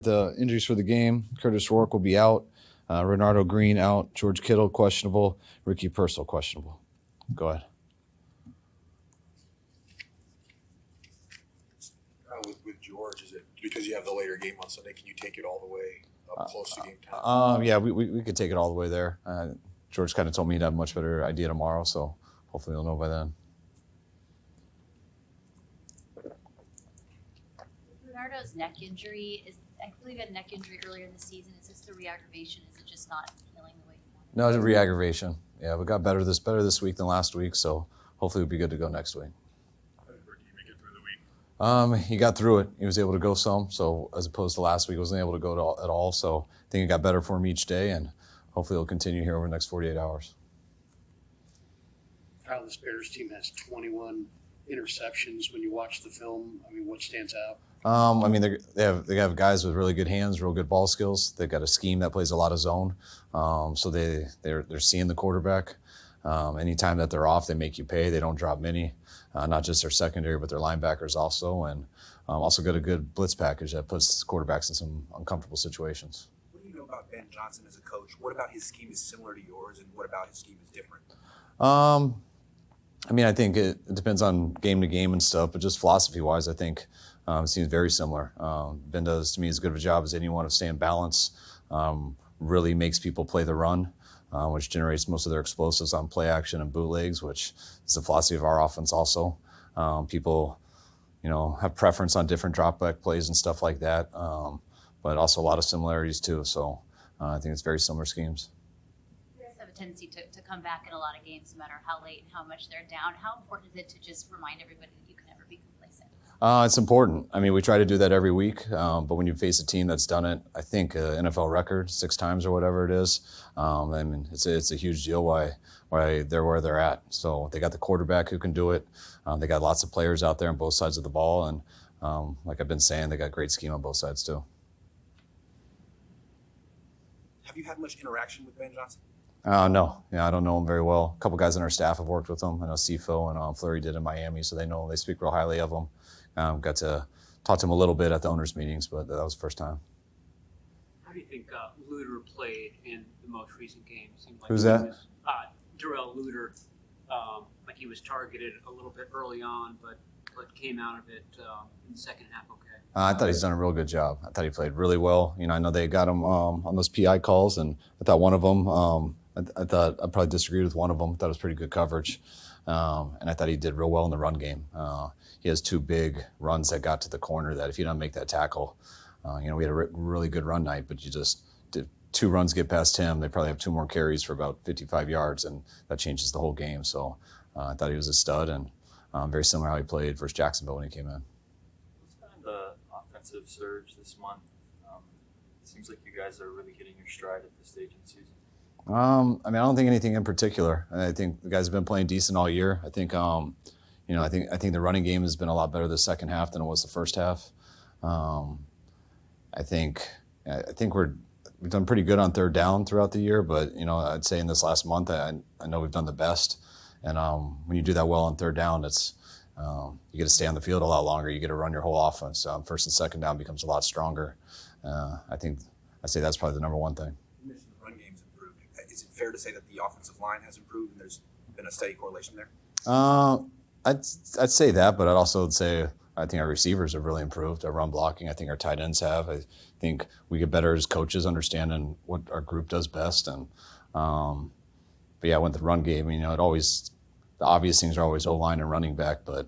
The injuries for the game: Curtis Rourke will be out, Renardo Green out, George Kittle questionable, Ricky Purcell questionable. Go ahead. With George, is it because you have the later game on Sunday? Can you take it all the way up close to game time? Yeah, we could take it all the way there. George kind of told me he'd have a much better idea tomorrow, so hopefully he'll know by then. Renardo's neck injury I believe he had a neck injury earlier in the season. Is this the re-aggravation? Is it just not healing the way you want it? No, it's a re-aggravation. Yeah, we got better this week than last week, so hopefully we'll be good to go next week. How did Ricky make it through the week? He got through it. He was able to go some, so as opposed to last week, he wasn't able to go at all. So I think it got better for him each day, and hopefully it'll continue here over the next 48 hours. Kyle, this Bears team has 21 interceptions. When you watch the film, I mean, what stands out? They have guys with really good hands, real good ball skills. They've got a scheme that plays a lot of zone, so they're seeing the quarterback. Anytime that they're off, they make you pay. They don't drop many, not just their secondary, but their linebackers also, and also got a good blitz package that puts quarterbacks in some uncomfortable situations. What do you know about Ben Johnson as a coach? What about his scheme is similar to yours, and what about his scheme is different? I think it depends on game to game and stuff, but just philosophy-wise, I think it seems very similar. Ben does, to me, as good of a job as anyone of staying balanced, really makes people play the run, which generates most of their explosives on play action and bootlegs, which is the philosophy of our offense also. People, have preference on different drop-back plays and stuff like that, but also a lot of similarities too. So I think it's very similar schemes. Have a tendency to come back in a lot of games, no matter how late and how much they're down. How important is it to just remind everybody that you can never be complacent? It's important. We try to do that every week, but when you face a team that's done it, I think NFL record 6 times or whatever it is, it's a huge deal why they're where they're at. So they got the quarterback who can do it. They got lots of players out there on both sides of the ball, and like I've been saying, they got great scheme on both sides too. Have you had much interaction with Ben Johnson? No. Yeah, I don't know him very well. A couple guys on our staff have worked with him. I know Sifo and Fleury did in Miami, so they know him. They speak real highly of him. Got to talk to him a little bit at the owners' meetings, but that was the first time. How do you think Luter played in the most recent game? Seemed like Who's that? Darrell Luter. Like he was targeted a little bit early on, but came out of it in the second half okay. I thought he's done a real good job. I thought he played really well. I know they got him on those PI calls, and I thought one of them, I thought I probably disagreed with one of them. I thought it was pretty good coverage. And I thought he did real well in the run game. He has 2 big runs that got to the corner that if you don't make that tackle, we had a really good run night, but you just did 2 runs get past him. They probably have 2 more carries for about 55 yards, and that changes the whole game. So I thought he was a stud, and very similar how he played versus Jacksonville when he came in. What's kind of the offensive surge this month? It seems like you guys are really hitting your stride at this stage in the season. I don't think anything in particular. I think the guys have been playing decent all year. I think, I think the running game has been a lot better the second half than it was the first half. I think we've done pretty good on third down throughout the year, but I'd say in this last month, I know we've done the best. And when you do that well on third down, it's you get to stay on the field a lot longer. You get to run your whole offense. First and second down becomes a lot stronger. I'd say that's probably the number one thing. Is it fair to say that the offensive line has improved and there's been a steady correlation there? I'd say that, but I'd also say I think our receivers have really improved. Our run blocking, I think our tight ends have. I think we get better as coaches understanding what our group does best. And but yeah, with the run game, the obvious things are always O-line and running back, but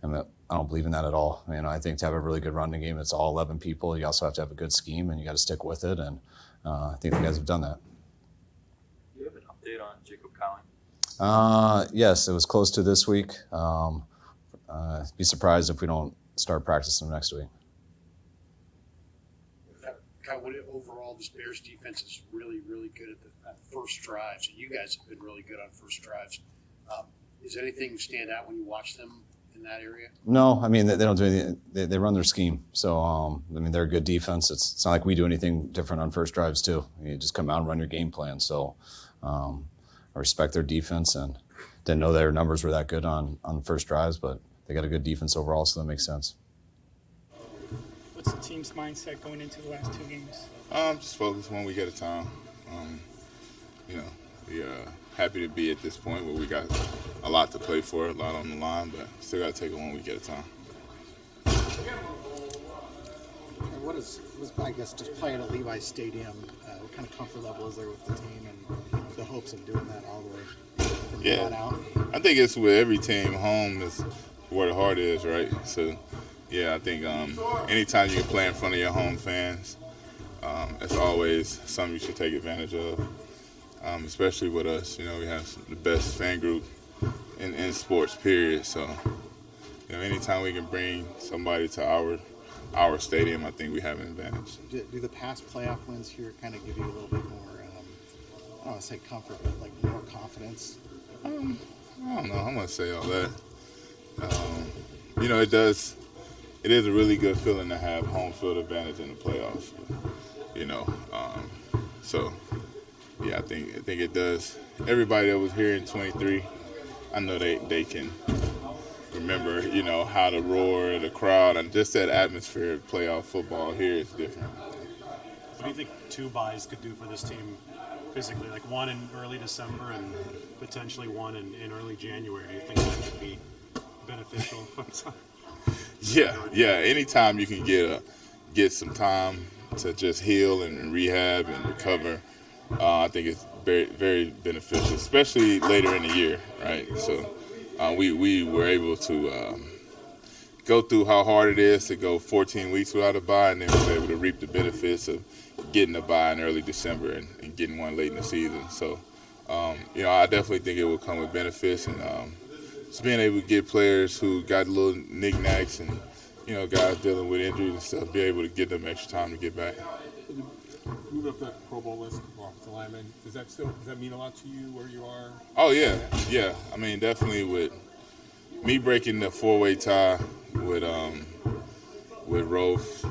I don't believe in that at all. I think to have a really good running game, it's all 11 people. You also have to have a good scheme, and you got to stick with it. And I think the guys have done that. Do you have an update on Jacob Cowing? Yes, it was close to this week. Be surprised if we don't start practicing next week. Kyle, overall, this Bears defense is really, really good at first drives, and you guys have been really good on first drives. Does anything stand out when you watch them in that area? No, they don't do anything. They run their scheme. So, they're a good defense. It's not like we do anything different on first drives too. You just come out and run your game plan. So, I respect their defense, and didn't know their numbers were that good on first drives, but they got a good defense overall, so that makes sense. What's the team's mindset going into the last 2 games? Just focus one week at a time. We happy to be at this point where we got a lot to play for, a lot on the line, but still got to take it 1 week at a time. What is I guess just playing at Levi's Stadium? What kind of comfort level is there with the team and the hopes of doing that all the way from here on out? I think it's with every team. Home is where the heart is, right? So, yeah, I think anytime you can play in front of your home fans, it's always something you should take advantage of. Especially with us, we have the best fan group in sports, period. So, anytime we can bring somebody to our stadium, I think we have an advantage. Do the past playoff wins here kind of give you a little bit more, I don't want to say comfort, but like more confidence? I don't know. I'm going to say all that. It does. It is a really good feeling to have home field advantage in the playoffs. So. Yeah, I think it does. Everybody that was here in 23, I know they can remember, how to roar, the crowd, and just that atmosphere of playoff football here is different. What do you think 2 buys could do for this team physically? Like one in early December and potentially one in early January. Do you think that could be beneficial? Yeah. Anytime you can get some time to just heal and rehab and recover, I think it's very, very beneficial, especially later in the year, right? So we were able to go through how hard it is to go 14 weeks without a bye, and then we were able to reap the benefits of getting a bye in early December and getting one late in the season. So, I definitely think it will come with benefits, and just being able to get players who got little knickknacks and, guys dealing with injuries and stuff, be able to give them extra time to get back. Moving up that Pro Bowl list of offensive linemen, does that mean a lot to you where you are? Oh yeah. I mean, definitely with me breaking the 4-way tie with Rofe,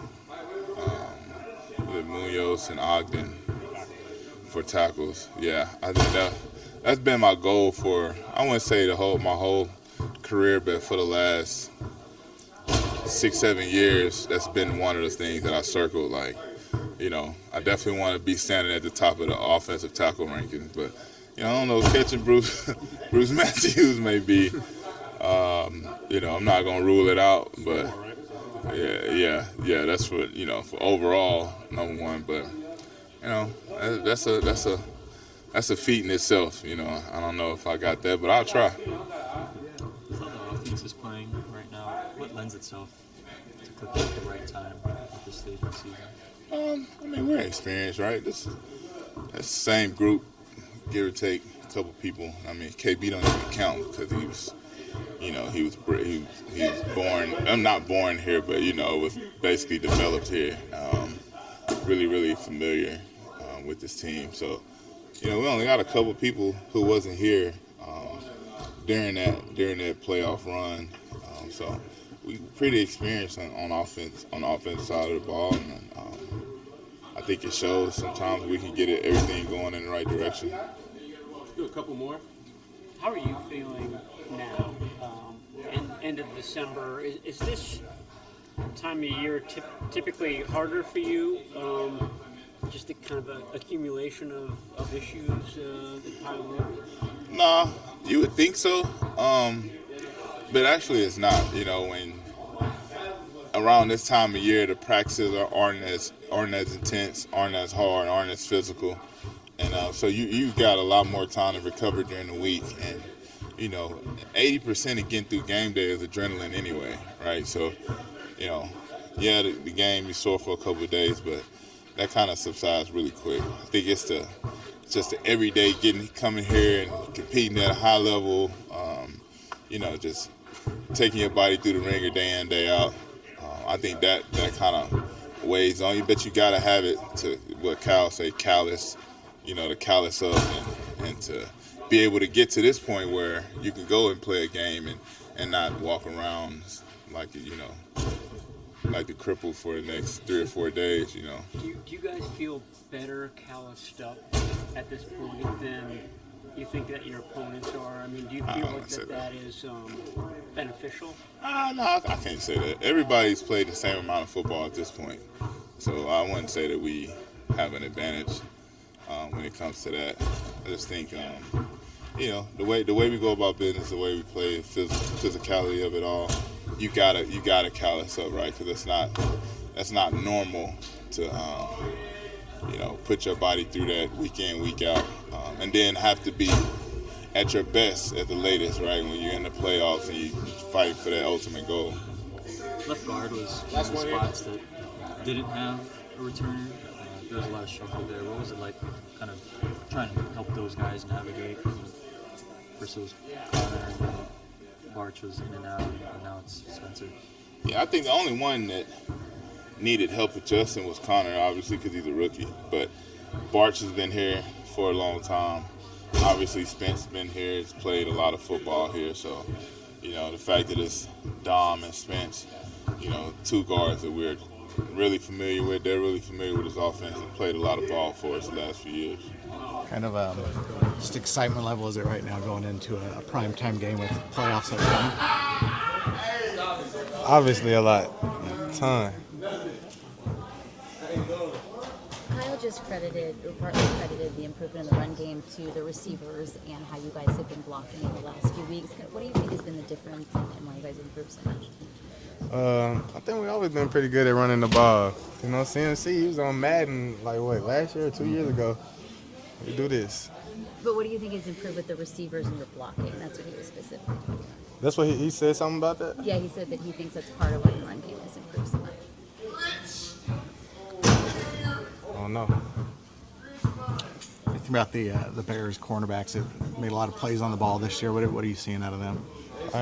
with Munoz and Ogden for tackles. Yeah, I think that's been my goal for, I wouldn't say my whole career, but for the last 6-7 years, that's been one of the things that I circled. Like, I definitely want to be standing at the top of the offensive tackle rankings, but I don't know, catching Bruce Matthews may be. I'm not gonna rule it out, but yeah, that's for for overall number one. But that's a feat in itself. I don't know if I got that, but I'll try. How the offense is playing right now, what lends itself to click at the right time at this stage of the season? We're experienced, right? That's the same group, give or take a couple people. KB don't even count because he was born. I'm not born here, but was basically developed here. Really, really familiar with this team. So, we only got a couple people who wasn't here during that playoff run. So we pretty experienced on offense, on the offensive side of the ball, and I think it shows. Sometimes we can get everything going in the right direction. Do a couple more. How are you feeling now? End of December. Is this time of year typically harder for you? Just a kind of accumulation of issues that pile up? Nah, you would think so. But actually it's not. When around this time of year, the practices aren't as intense, aren't as hard, aren't as physical. And so you've got a lot more time to recover during the week. And, 80% of getting through game day is adrenaline anyway, right? So, the game, you're sore for a couple of days, but that kind of subsides really quick. I think it's just the everyday coming here and competing at a high level, just taking your body through the ringer day in, day out. I think that kind of weighs on you, but you got to have it to, what Kyle say, callous, to callous up and to be able to get to this point where you can go and play a game and not walk around like the cripple for the next 3 or 4 days, Do you guys feel better calloused up at this point than you think that your opponents are? I mean, do you feel like that is beneficial? No, I can't say that. Everybody's played the same amount of football at this point, so I wouldn't say that we have an advantage when it comes to that. I just think, the way we go about business, the way we play, physicality of it all, you gotta callous up, right? Because that's not normal to put your body through that week in, week out, and then have to be at your best at the latest, right? When you're in the playoffs and you fight for that ultimate goal. Left guard was one of the spots that didn't have a returner. There was a lot of shuffle there. What was it like kind of trying to help those guys navigate? First it was Connor, and then Barch was in and out, and now it's Spencer. Yeah, I think the only one that needed help adjusting was Connor, obviously, because he's a rookie. But Barch has been here for a long time. Obviously, Spence has been here. He's played a lot of football here. So, the fact that it's Dom and Spence, two guards that we're really familiar with. They're really familiar with his offense and played a lot of ball for us the last few years. Kind of just excitement level is it right now going into a primetime game with playoffs at home? Obviously a lot. Ton. Kyle just partly credited the improvement in the run game to the receivers and how you guys have been blocking in the last few weeks. What do you think has been the difference and why you guys have improved so much? I think we've always been pretty good at running the ball. CMC, he was on Madden, last year or 2 years ago. We do this. But what do you think has improved with the receivers and your blocking? That's what he was specifically talking about. That's what he said something about that? Yeah, he said that he thinks that's part of why the run game has improved so much. I don't know. Think about the Bears cornerbacks that made a lot of plays on the ball this year. What are you seeing out of them? I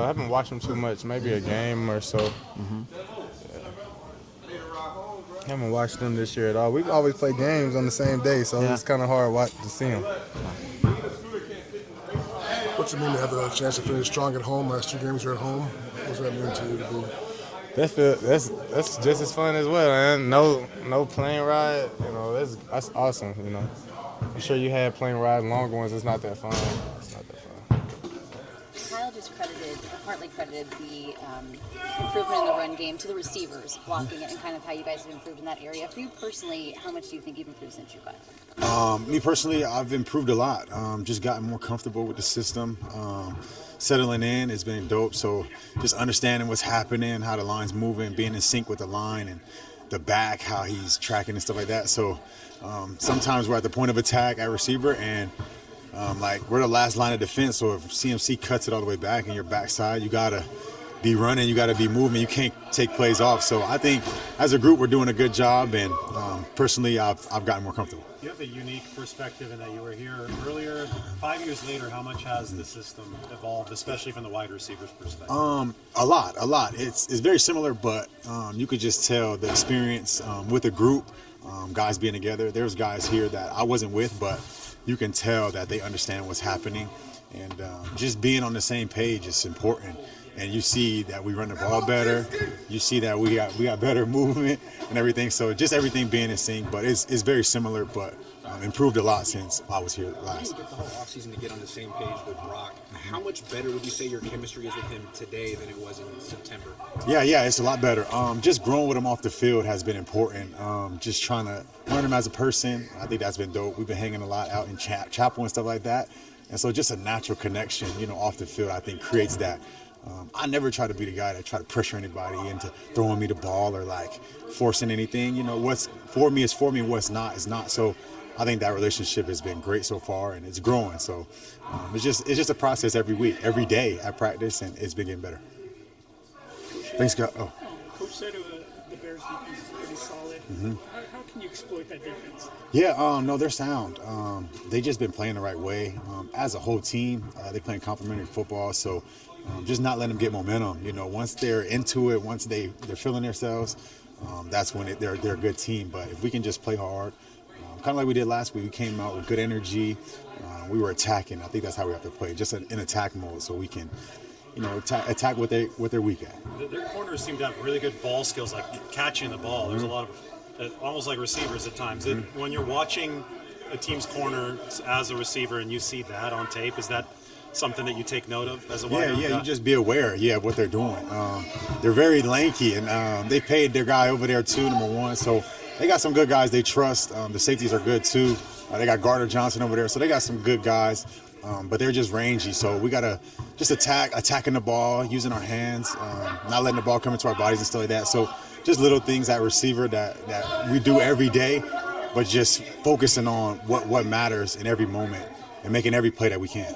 haven't watched them too much, maybe a game or so. Mm-hmm. I haven't watched them this year at all. We've always played games on the same day, so it's kind of hard to see them. What's it mean to have a chance to finish strong at home? Last 2 games are at home. What's that mean to you to be? That's just as fun as well, man. No plane ride, that's awesome, I'm sure you had plane ride long ones. It's not that fun. Kyle just partly credited the improvement in the run game to the receivers blocking it and kind of how you guys have improved in that area. For you personally, how much do you think you've improved since you got here? Me personally, I've improved a lot. Just gotten more comfortable with the system. Settling in has been dope. So just understanding what's happening, how the line's moving, being in sync with the line and the back, how he's tracking and stuff like that. So sometimes we're at the point of attack at receiver and we're the last line of defense. So if CMC cuts it all the way back and your backside, you got to be running, you got to be moving. You can't take plays off. So I think as a group, we're doing a good job. And personally, I've gotten more comfortable. You have a unique perspective in that you were here earlier. 5 years later, how much has the system evolved, especially from the wide receiver's perspective? A lot. It's very similar, but you could just tell the experience with the group, guys being together. There's guys here that I wasn't with, but you can tell that they understand what's happening. And just being on the same page is important. And you see that we run the ball better. You see that we got better movement and everything. So just everything being in sync, but it's very similar, but improved a lot since I was here last. You get the whole offseason to get on the same page with Brock. How much better would you say your chemistry is with him today than it was in September? Yeah, it's a lot better. Just growing with him off the field has been important. Just trying to learn him as a person. I think that's been dope. We've been hanging a lot out in chapel and stuff like that. And so just a natural connection, off the field, I think creates that. I never try to be the guy that try to pressure anybody into throwing me the ball or forcing anything. What's for me is for me, what's not is not. So I think that relationship has been great so far and it's growing. So it's just a process every week, every day at practice, and it's been getting better. Thanks, God. Oh. Coach said the Bears defense is pretty solid. Mm-hmm. How can you exploit that defense? Yeah, no, they're sound. They just been playing the right way. As a whole team, they're playing complementary football. So just not letting them get momentum. Once they're into it, once they're feeling themselves, that's when they're a good team. But if we can just play hard, kind of like we did last week, we came out with good energy. We were attacking. I think that's how we have to play, just in attack mode, so we can, attack what they're weak at. Their corners seem to have really good ball skills, like catching the ball. There's a lot of almost like receivers at times. When you're watching a team's corner as a receiver and you see that on tape, is that something that you take note of as a wide Yeah, you just be aware, of what they're doing. They're very lanky, and they paid their guy over there too, number one. So they got some good guys they trust. The safeties are good too. They got Gardner Johnson over there, so they got some good guys. But they're just rangy, so we gotta just attacking the ball, using our hands, not letting the ball come into our bodies and stuff like that. So just little things at receiver that we do every day, but just focusing on what matters in every moment and making every play that we can.